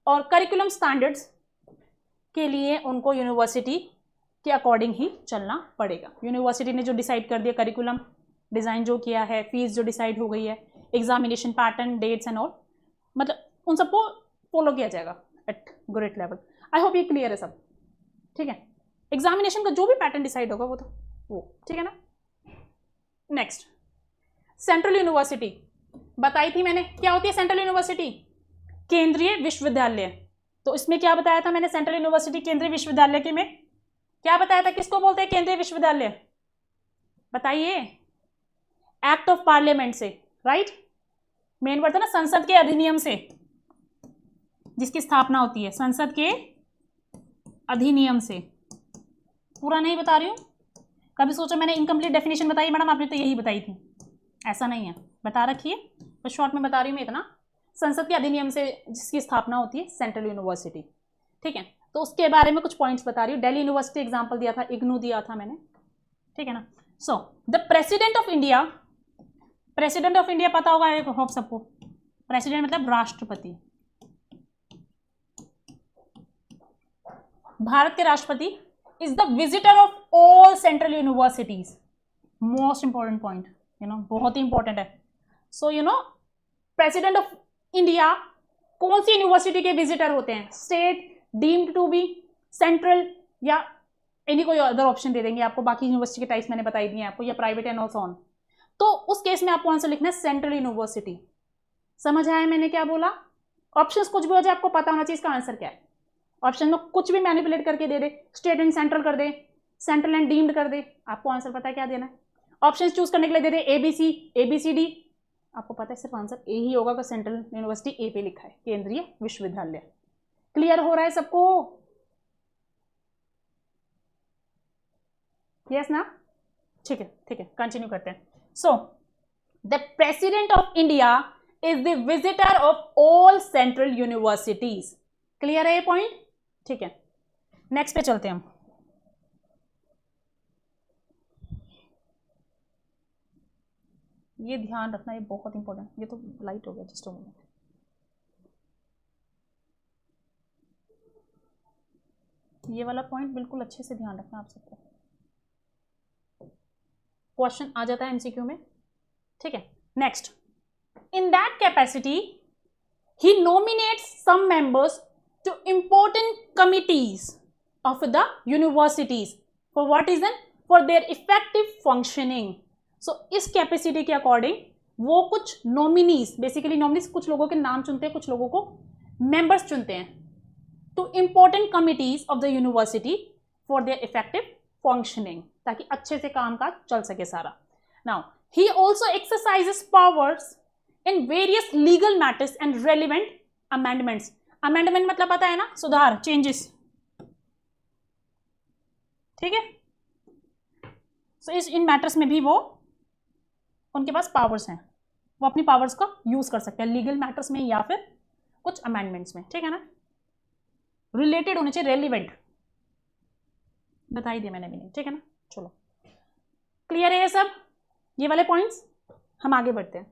और करिकुलम स्टैंडर्ड्स के लिए उनको यूनिवर्सिटी के अकॉर्डिंग ही चलना पड़ेगा। यूनिवर्सिटी ने जो डिसाइड कर दिया, करिकुलम डिज़ाइन जो किया है, फीस जो डिसाइड हो गई है, examination pattern, dates and all, मतलब उन सबको फॉलो किया जाएगा at grade level. I hope ये क्लियर है सब, ठीक है। एग्जामिनेशन का जो भी पैटर्न डिसाइड होगा वो ठीक है ना। नेक्स्ट, सेंट्रल यूनिवर्सिटी बताई थी मैंने, क्या होती है सेंट्रल यूनिवर्सिटी? केंद्रीय विश्वविद्यालय। तो इसमें क्या बताया था मैंने, सेंट्रल यूनिवर्सिटी केंद्रीय विश्वविद्यालय के में क्या बताया था, किसको बोलते हैं केंद्रीय विश्वविद्यालय? बताइए। एक्ट ऑफ पार्लियामेंट से, राइट। मेन वर्ड था ना, संसद के अधिनियम से जिसकी स्थापना होती है, संसद के अधिनियम से। पूरा नहीं बता रही हूं, कभी सोचो मैंने इनकम्प्लीट डेफिनेशन बताई मैडम, आपने तो यही बताई थी, ऐसा नहीं है, बता रखी है, बस शॉर्ट में बता रही हूँ मैं इतना। संसद के अधिनियम से जिसकी स्थापना होती है सेंट्रल यूनिवर्सिटी, ठीक है। तो उसके बारे में कुछ पॉइंट्स बता रही हूँ। दिल्ली यूनिवर्सिटी एग्जांपल दिया था, इग्नू दिया था मैंने, ठीक है ना। So the president of India, president of India पता होगा होप सबको, प्रेसिडेंट मतलब राष्ट्रपति, भारत के राष्ट्रपति is the visitor of all central universities. Most important point, you know, बहुत ही इंपॉर्टेंट है। So you know, president of India कौन सी यूनिवर्सिटी के विजिटर होते हैं? State, deemed to be, central, या एनी कोई अदर ऑप्शन दे देंगे आपको, बाकी यूनिवर्सिटी के टाइप्स मैंने बताई दिए आपको, या प्राइवेट एंड ऑल्सो ऑन। तो उस केस में आपको आंसर लिखना है सेंट्रल यूनिवर्सिटी। समझ आया मैंने क्या बोला? ऑप्शंस कुछ भी हो जाए आपको पता होना चाहिए इसका आंसर क्या है। ऑप्शन में कुछ भी मैनिपुलेट करके दे दे, स्टेट एंड सेंट्रल कर दे, सेंट्रल एंड डीम्ड कर दे, आपको आंसर पता है क्या देना है। ऑप्शन चूज करने के लिए दे दे ABCD, आपको पता है सिर्फ आंसर ए ही होगा, सेंट्रल यूनिवर्सिटी ए पे लिखा है, केंद्रीय विश्वविद्यालय। क्लियर हो रहा है सबको? यस ना? ठीक है, कंटिन्यू करते हैं। So the president of India is the visitor of all central universities. Clear है ये पॉइंट? ठीक है, नेक्स्ट पे चलते हैं हम। ये ध्यान रखना, ये बहुत इंपॉर्टेंट, ये तो लाइट हो गया जस्ट अ मोमेंट। ये वाला पॉइंट बिल्कुल अच्छे से ध्यान रखना आप सबको, क्वेश्चन आ जाता है एमसीक्यू में, ठीक है। Next, in that capacity he nominates some members to important committees of the universities for what reason? For their effective functioning. So इस कैपेसिटी के अकॉर्डिंग वो कुछ नॉमिनीज, बेसिकली नॉमिनीज कुछ लोगों के नाम चुनते हैं, कुछ लोगों को मेंबर्स चुनते हैं to important committees of the university for their effective functioning, ताकि अच्छे से काम काज चल सके सारा। Now he also exercises powers in various legal matters and relevant amendments. Amendment मतलब पता है ना, सुधार, चेंजेस, ठीक है। सो इस इन मैटर्स में भी वो, उनके पास पावर्स हैं, वो अपनी पावर्स का यूज कर सकते हैं लीगल मैटर्स में या फिर कुछ अमेंडमेंट्स में, ठीक है ना। रिलेटेड होने चाहिए, रेलिवेंट, बताई दिया मैंने भी नहीं, ठीक है ना। चलो, क्लियर है ये सब, ये वाले पॉइंट्स। हम आगे बढ़ते हैं,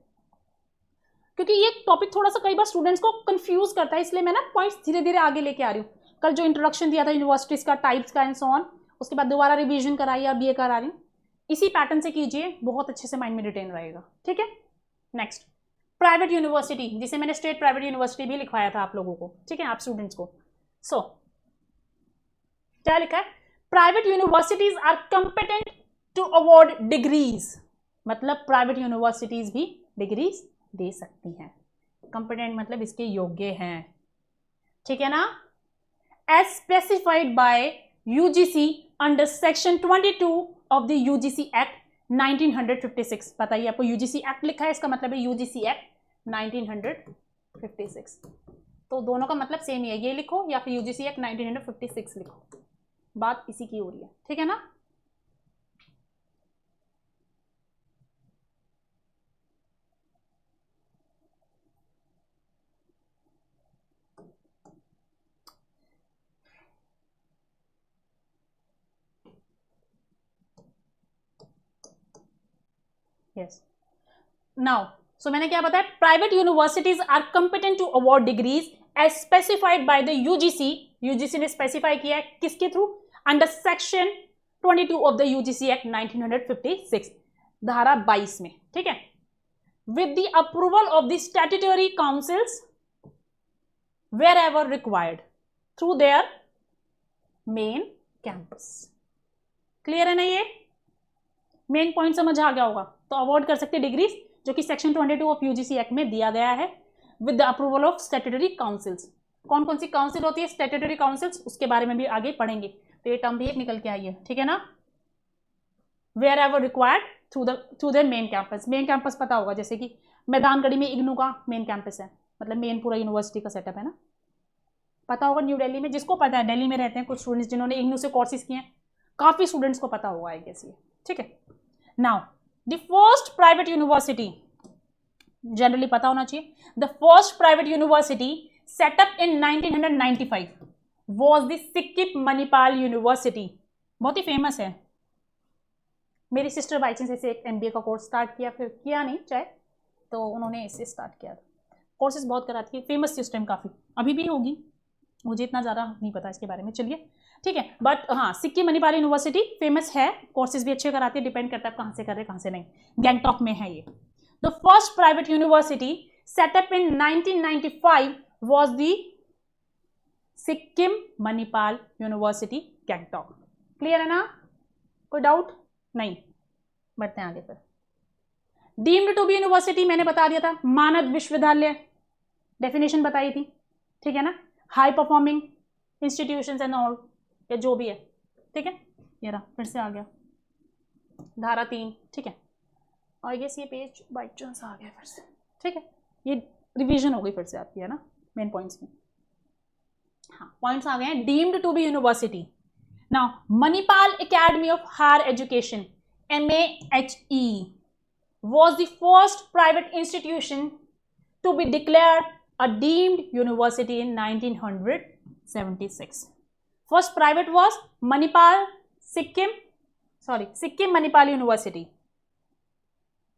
क्योंकि ये टॉपिक थोड़ा सा कई बार स्टूडेंट्स को कंफ्यूज करता है, इसलिए मैं ना पॉइंट्स धीरे धीरे आगे लेके आ रही हूँ। कल जो इंट्रोडक्शन दिया था यूनिवर्सिटीज का, टाइप्स का एंड सो ऑन, उसके बाद दोबारा रिवीजन कराई, अब ये करा रही हूँ। इसी पैटर्न से कीजिए, बहुत अच्छे से माइंड में रिटेन रहेगा, ठीक है। नेक्स्ट, प्राइवेट यूनिवर्सिटी, जिसे मैंने स्टेट प्राइवेट यूनिवर्सिटी भी लिखवाया था आप लोगों को, ठीक है, आप स्टूडेंट्स को। सो क्या लिखा है? Private universities are competent to award degrees, मतलब प्राइवेट यूनिवर्सिटीज भी डिग्रीज दे सकती हैं। कंपिटेंट मतलब इसके योग्य हैं, ठीक है ना। As specified by UGC under section 22 of the UGC act 1956। बताइए, आपको यूजीसी एक्ट लिखा है, इसका मतलब है यूजीसी एक्ट 1956। तो दोनों का मतलब सेम ही है, ये लिखो या फिर यूजीसी एक्ट 1956 लिखो, बात इसी की हो रही है, ठीक है ना। यस, नाउ सो मैंने क्या बताया? Private universities are competent to award degrees as specified by the UGC. UGC ने स्पेसिफाई किया है किसके through? Under section 22 of the UGC act 1956, धारा 22 में, ठीक है, with the approval of the statutory councils wherever required through their main campus. Clear है ना? ये मेन पॉइंट समझ आ गया होगा, तो अवॉर्ड कर सकते डिग्रीज जो कि सेक्शन 22 ऑफ यूजीसी एक्ट में दिया गया है, with the approval of statutory councils. कौन कौन सी काउंसिल होती है स्टैट्यूटरी काउंसिल्स, उसके बारे में भी आगे पढ़ेंगे, तो ये टर्म भी एक निकल के आई है, ठीक है ना। Wherever required through the main campus. Main campus पता होगा, जैसे कि मैदानगढ़ी में इग्नू का मेन कैंपस है, मतलब मेन पूरा यूनिवर्सिटी का सेटअप है ना, पता होगा। न्यू दिल्ली में, जिसको पता है, दिल्ली में रहते हैं कुछ स्टूडेंट्स जिन्होंने इग्नू से कोर्सेज किए हैं, काफी स्टूडेंट्स को पता होगा आई गेस ये, ठीक है। Now the first private university, generally पता होना चाहिए, the first private university setup in 1995 was the Sikkim Manipal university. बहुत ही फेमस है। मेरी सिस्टर बाई चांस ऐसे एक MBA का कोर्स स्टार्ट किया, फिर किया नहीं चाहे, तो उन्होंने इससे स्टार्ट किया। कोर्सेज बहुत कराती है, फेमस थी उस टाइम काफ़ी, अभी भी होगी, मुझे इतना ज़्यादा नहीं पता इसके बारे में, चलिए ठीक है। बट हाँ, सिक्किम मणिपाल यूनिवर्सिटी फेमस है, कोर्सेज भी अच्छे कराती है, डिपेंड करता है कहाँ से कर रहे कहाँ से नहीं। गैंगटॉक में है ये। The first private university setup in 1995 was the Sikkim Manipal university Gangtok. Clear है ना? कोई डाउट नहीं? बढ़ते हैं आगे। फिर डीम्ड टू बी यूनिवर्सिटी मैंने बता दिया था, मानद विश्वविद्यालय, डेफिनेशन बताई थी, ठीक है ना। High performing institutions and all, या जो भी है, ठीक है। ये रहा, फिर से आ गया धारा 3, ठीक है। और गेस ये पेज बाई चांस आ गया फिर से, ठीक है। ये रिवीजन हो गई फिर से आपकी, है ना, मेन पॉइंट्स में। हाँ, पॉइंट्स आ गए हैं। Deemed to be university. Now Manipal academy of higher education MAHE was the first private institution to be declared a deemed university in 1976. First private was Sikkim Manipal University.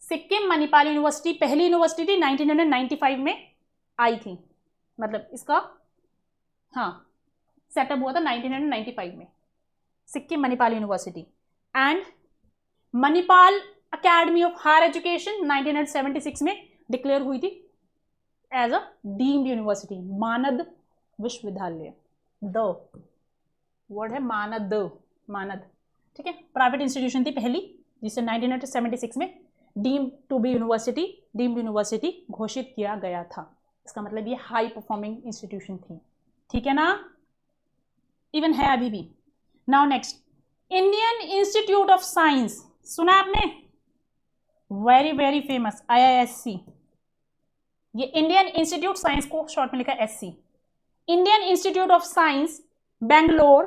Sikkim Manipal university पहली university थी, 1995 में आई थी, मतलब इसका हाँ सेटअप हुआ था 1995 में, Sikkim Manipal university. And Manipal academy of higher education 1976 में डिक्लेयर हुई थी एज अ डीम्ड यूनिवर्सिटी, मानद विश्वविद्यालय। द वर्ड है मानद, मानद, ठीक है। प्राइवेट इंस्टीट्यूशन थी पहली, जिसे 1976 में deemed to be university, deemed university घोषित किया गया था। इसका मतलब ये हाई परफॉर्मिंग इंस्टीट्यूशन थी, ठीक है ना, इवन है अभी भी। Now next, Indian institute of science, सुना आपने, वेरी वेरी फेमस, IISc। ये इंडियन इंस्टीट्यूट साइंस को शॉर्ट में लिखा SC। Indian institute of science Bangalore,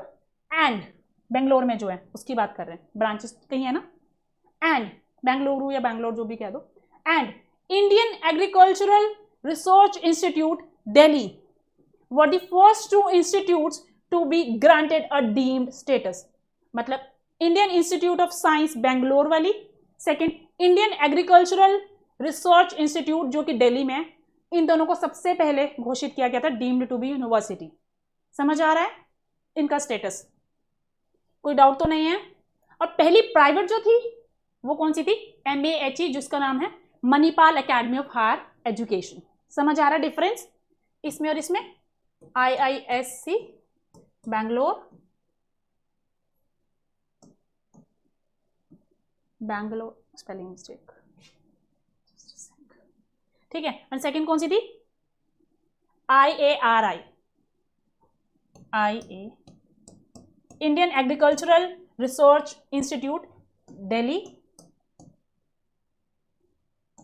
and Bangalore में जो है उसकी बात कर रहे हैं, ब्रांचेस कहीं है ना, एंड बेंगलुरु या बैंगलोर जो भी कह दो, and Indian agricultural research institute Delhi were the first 2 institutes to be granted a deemed status. मतलब Indian institute of science Bangalore वाली, second Indian agricultural research institute जो कि दिल्ली में है, इन दोनों को सबसे पहले घोषित किया गया था डीम्ड टू बी यूनिवर्सिटी। समझ आ रहा है इनका स्टेटस? कोई डाउट तो नहीं है? और पहली प्राइवेट जो थी वो कौन सी थी? MAHE, जिसका नाम है Manipal academy of higher education. समझ आ रहा है डिफरेंस इसमें और इसमें? IISc बैंगलोर, स्पेलिंग मिस्टेक, ठीक है। और सेकंड कौन सी थी? IARI, Indian agricultural research institute Delhi,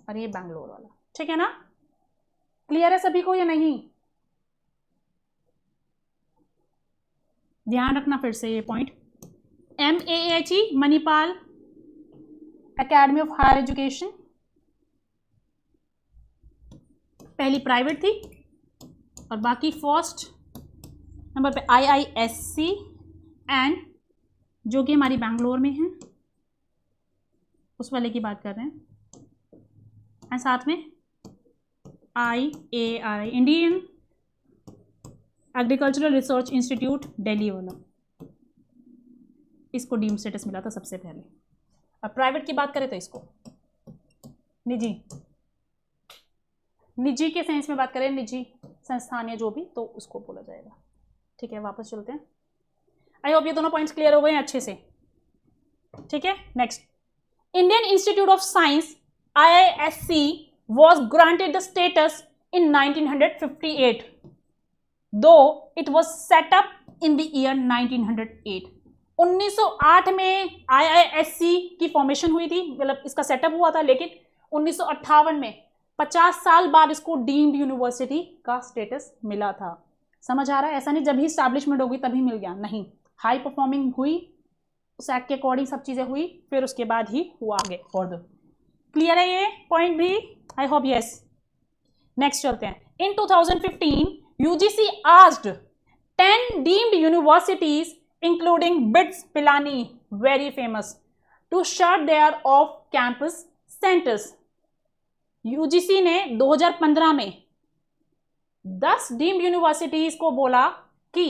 और ये बैंगलोर वाला, ठीक है ना। क्लियर है सभी को या नहीं? ध्यान रखना फिर से ये point. MAHE Manipal academy of higher education पहली प्राइवेट थी, और बाकी फर्स्ट नंबर पे IISc, एंड जो कि हमारी बैंगलोर में है उस वाले की बात कर रहे हैं, एंड साथ में IARI Indian agricultural research institute Delhi वाला। इसको डीम्ड स्टेटस मिला था सबसे पहले। अब प्राइवेट की बात करें तो इसको निजी, निजी के सेंस में बात करें, निजी संस्थान या जो भी, तो उसको बोला जाएगा। ठीक है, वापस चलते हैं। आई होप ये दोनों पॉइंट्स क्लियर हो गए हैं अच्छे से। ठीक है, next, Indian institute of science IISc was granted the status in 1958, though it was set up in the year 1908. 1908 में IISc की फॉर्मेशन हुई थी, मतलब इसका सेटअप हुआ था, लेकिन 1958 में 50 साल बाद इसको डीम्ड यूनिवर्सिटी का स्टेटस मिला था। समझ आ रहा है? ऐसा नहीं जब ही स्टैब्लिशमेंट होगी तभी मिल गया, नहीं, हाई परफॉर्मिंग हुई, उस एक्ट के अकॉर्डिंग सब चीजें हुई, फिर उसके बाद ही हुआ आगे फर्दर। क्लियर है ये पॉइंट भी? I hope yes. नेक्स्ट चलते हैं। इन 2015 UGC asked 10 deemed universities including BITS Pilani, very famous, to shut their off-campus centers. UGC ने 2015 में 10 डीम्ड यूनिवर्सिटीज को बोला कि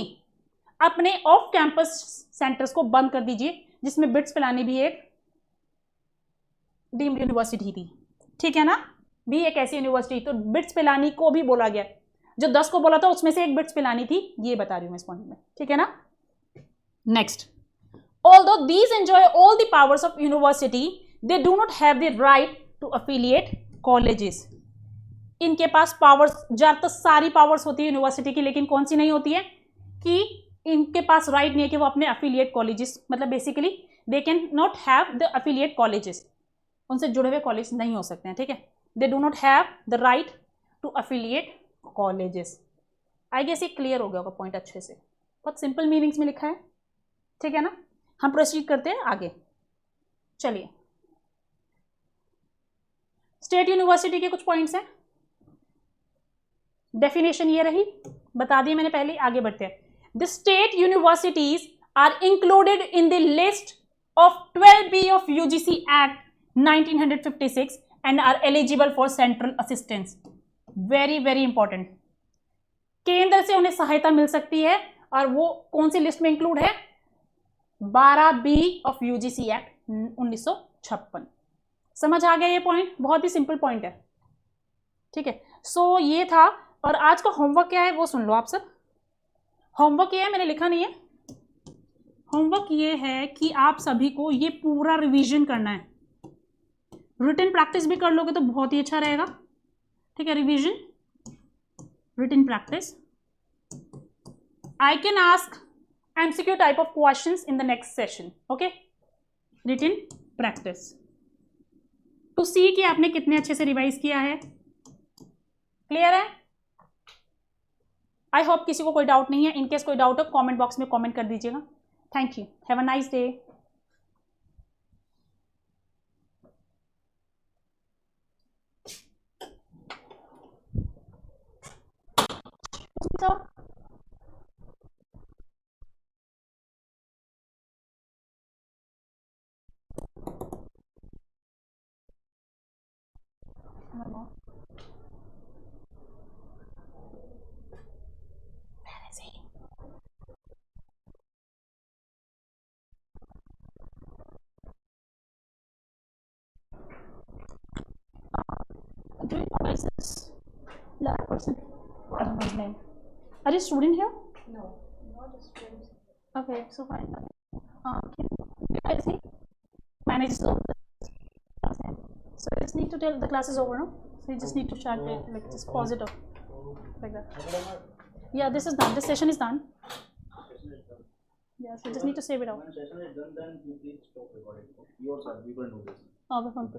अपने ऑफ कैंपस सेंटर्स को बंद कर दीजिए, जिसमें बिट्स पिलानी भी एक डीम्ड यूनिवर्सिटी थी। ठीक है ना, भी एक ऐसी यूनिवर्सिटी, तो बिट्स पिलानी को भी बोला गया। जो 10 को बोला था उसमें से एक बिट्स पिलानी थी, ये बता रही हूं मैं इस पॉइंट में। ठीक है ना, next, although these enjoy all the powers of university, they do not have the right to affiliate colleges. इनके पास पावर्स, ज्यादातर सारी पावर्स होती है यूनिवर्सिटी की, लेकिन कौन सी नहीं होती है कि इनके पास राइट नहीं है कि वो अपने अफिलिएट कॉलेजेस, मतलब basically they can not have the affiliate colleges, उनसे जुड़े हुए कॉलेज नहीं हो सकते हैं। ठीक है, they do not have the right to affiliate colleges. I guess ये क्लियर हो गया होगा पॉइंट अच्छे से, बहुत सिंपल मीनिंग्स में लिखा है। ठीक है ना, हम प्रोसीड करते हैं आगे। चलिए, स्टेट यूनिवर्सिटी के कुछ पॉइंट्स हैं, डेफिनेशन ये रही, बता दी मैंने पहले, आगे बढ़ते हैं। The state universities are included in the list of 12B of UGC act 1956 and are eligible for central assistance. Very very important, केंद्र से उन्हें सहायता मिल सकती है, और वो कौन सी लिस्ट में इंक्लूड है? 12B of UGC act 1956। समझ आ गया ये पॉइंट? बहुत ही सिंपल पॉइंट है। ठीक है, सो ये था, और आज का होमवर्क क्या है वो सुन लो आप सब। होमवर्क ये है, मैंने लिखा नहीं है, होमवर्क ये है कि आप सभी को ये पूरा रिवीजन करना है। रिटन प्रैक्टिस भी कर लोगे तो बहुत ही अच्छा रहेगा। ठीक है, revision, written practice. I can ask MCQ type of questions in the next session. Okay, written practice to see कि आपने कितने अच्छे से रिवाइज किया है। क्लियर है? आई होप किसी को कोई डाउट नहीं है। इनकेस कोई डाउट हो कमेंट बॉक्स में कमेंट कर दीजिएगा। Thank you, have a nice day. Last person. I don't know his name. Are you a student here? No, not a student. Okay, so fine. Can you see? Manage the class. So you just need to tell the class is over, no? So you just need to start it, like just pause it off, like that. Yeah, this is done. This session is done. Yeah, so you just need to save it out. When session is done, then you please stop recording. Yours, we will do this. Oh, from